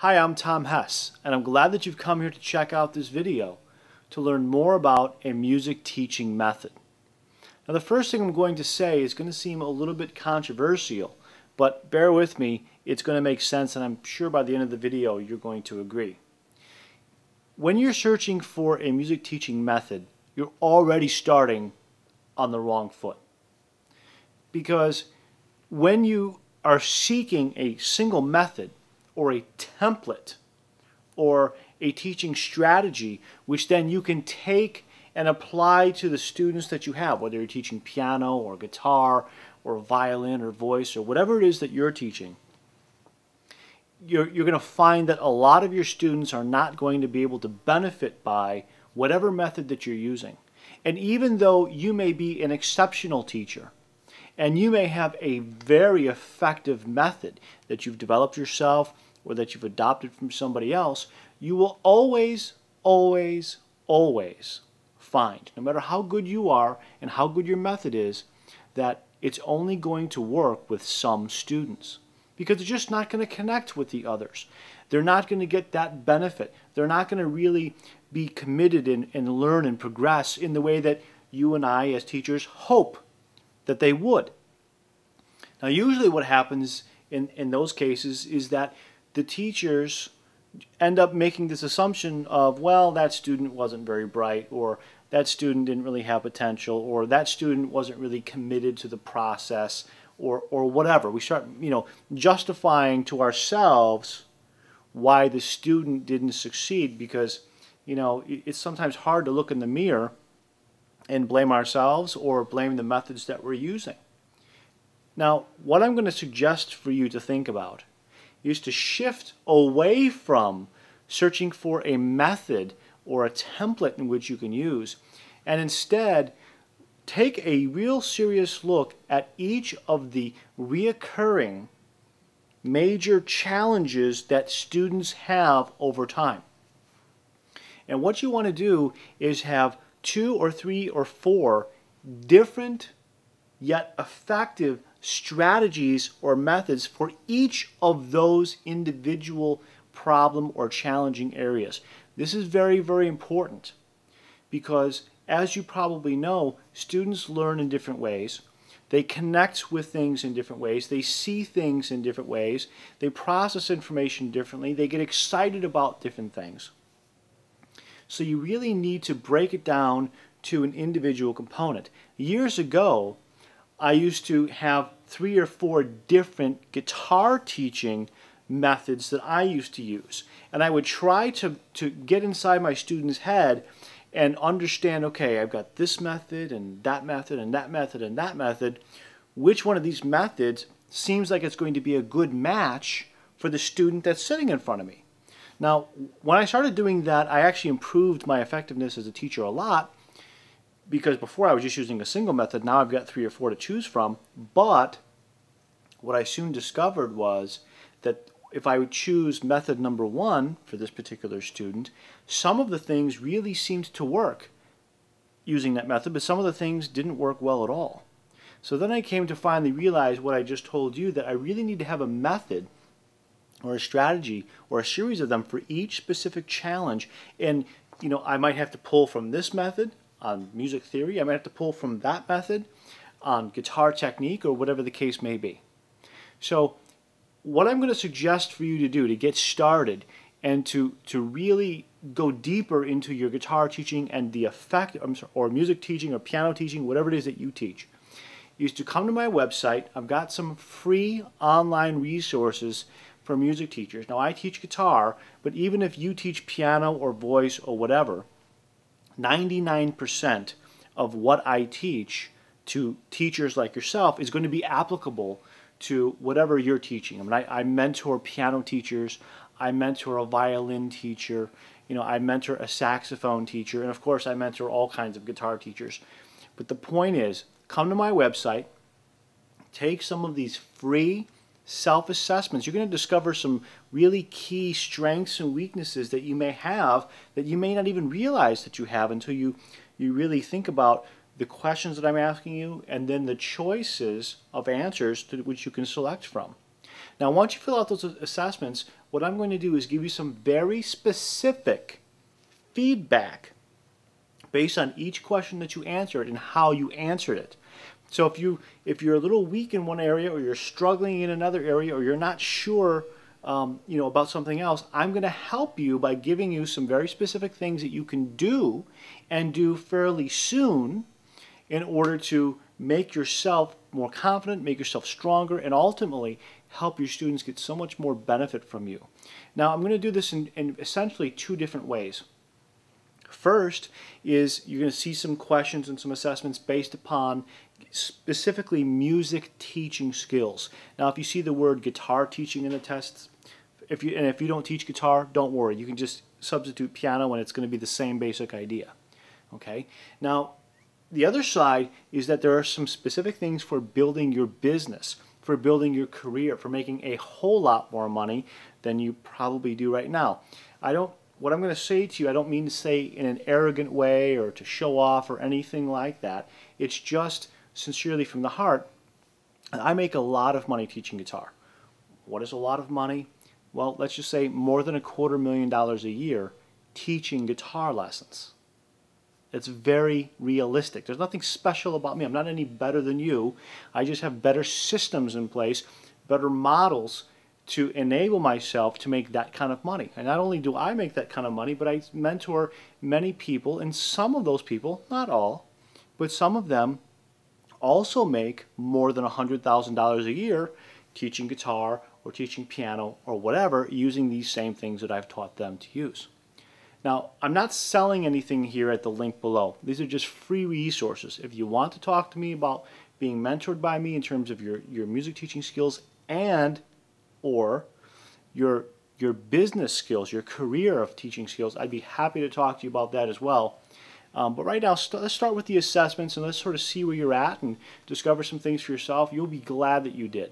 Hi, I'm Tom Hess, and I'm glad that you've come here to check out this video to learn more about a music teaching method. Now, the first thing I'm going to say is going to seem a little bit controversial, but bear with me, it's going to make sense, and I'm sure by the end of the video you're going to agree. When you're searching for a music teaching method, you're already starting on the wrong foot. Because when you are seeking a single method, or a template, or a teaching strategy, which then you can take and apply to the students that you have, whether you're teaching piano or guitar or violin or voice or whatever it is that you're teaching, you're going to find that a lot of your students are not going to be able to benefit by whatever method that you're using. And even though you may be an exceptional teacher, and you may have a very effective method that you've developed yourself or that you've adopted from somebody else, you will always, always, always find, no matter how good you are and how good your method is, that it's only going to work with some students because they're just not going to connect with the others. They're not going to get that benefit. They're not going to really be committed and learn and progress in the way that you and I as teachers hope that they would. Now, usually what happens in those cases is that the teachers end up making this assumption of, well, that student wasn't very bright, or that student didn't really have potential, or that student wasn't really committed to the process, or whatever. We start, justifying to ourselves why the student didn't succeed because, it's sometimes hard to look in the mirror and blame ourselves or blame the methods that we're using. Now, what I'm going to suggest for you to think about is to shift away from searching for a method or a template in which you can use, and instead take a real serious look at each of the reoccurring major challenges that students have over time. And what you want to do is have 2 or 3 or 4 different yet effective strategies or methods for each of those individual problem or challenging areas. This is very, very important because, as you probably know, students learn in different ways. They connect with things in different ways. They see things in different ways. They process information differently. They get excited about different things. So you really need to break it down to an individual component. Years ago, I used to have 3 or 4 different guitar teaching methods that I used to use. And I would try to get inside my student's head and understand, okay, I've got this method and that method and that method and that method. Which one of these methods seems like it's going to be a good match for the student that's sitting in front of me? Now, when I started doing that, I actually improved my effectiveness as a teacher a lot, because before I was just using a single method. Now I've got 3 or 4 to choose from. But what I soon discovered was that if I would choose method number 1 for this particular student, some of the things really seemed to work using that method, but some of the things didn't work well at all. So then I came to finally realize what I just told you, that I really need to have a method or a strategy or a series of them for each specific challenge. And I might have to pull from this method on music theory. I might have to pull from that method on guitar technique, or whatever the case may be. So what I'm going to suggest for you to do to get started and to really go deeper into your guitar teaching and the effect, or music teaching or piano teaching, whatever it is that you teach, is to come to my website. I've got some free online resources for music teachers. Now, I teach guitar, but even if you teach piano or voice or whatever, 99% of what I teach to teachers like yourself is going to be applicable to whatever you're teaching. I mentor piano teachers, I mentor a violin teacher, I mentor a saxophone teacher, and of course I mentor all kinds of guitar teachers. But the point is, come to my website, take some of these free self-assessments. You're going to discover some really key strengths and weaknesses that you may have that you may not even realize that you have until you really think about the questions that I'm asking you and then the choices of answers to which you can select from. Now, once you fill out those assessments, what I'm going to do is give you some very specific feedback based on each question that you answered and how you answered it. So if you're a little weak in one area, or you're struggling in another area, or you're not sure about something else, I'm going to help you by giving you some very specific things that you can do and do fairly soon in order to make yourself more confident, make yourself stronger, and ultimately help your students get so much more benefit from you. Now, I'm going to do this in essentially two different ways. First is you're going to see some questions and some assessments based upon specifically music teaching skills. Now, if you see the word guitar teaching in the tests, if you don't teach guitar, don't worry. You can just substitute piano and it's going to be the same basic idea. Okay? Now, the other side is that there are some specific things for building your business, for building your career, for making a whole lot more money than you probably do right now. What I'm going to say to you, I don't mean to say in an arrogant way or to show off or anything like that. It's just sincerely from the heart. I make a lot of money teaching guitar. What is a lot of money? Well, let's just say more than $250,000 a year teaching guitar lessons. It's very realistic. There's nothing special about me. I'm not any better than you. I just have better systems in place, better models to enable myself to make that kind of money. And not only do I make that kind of money, but I mentor many people, and some of those people, not all, but some of them also make more than $100,000 a year teaching guitar or teaching piano or whatever, using these same things that I've taught them to use. Now, I'm not selling anything here at the link below. These are just free resources. If you want to talk to me about being mentored by me in terms of your music teaching skills and or your business skills, your career of teaching skills, I'd be happy to talk to you about that as well. But right now, let's start with the assessments and let's sort of see where you're at and discover some things for yourself. You'll be glad that you did.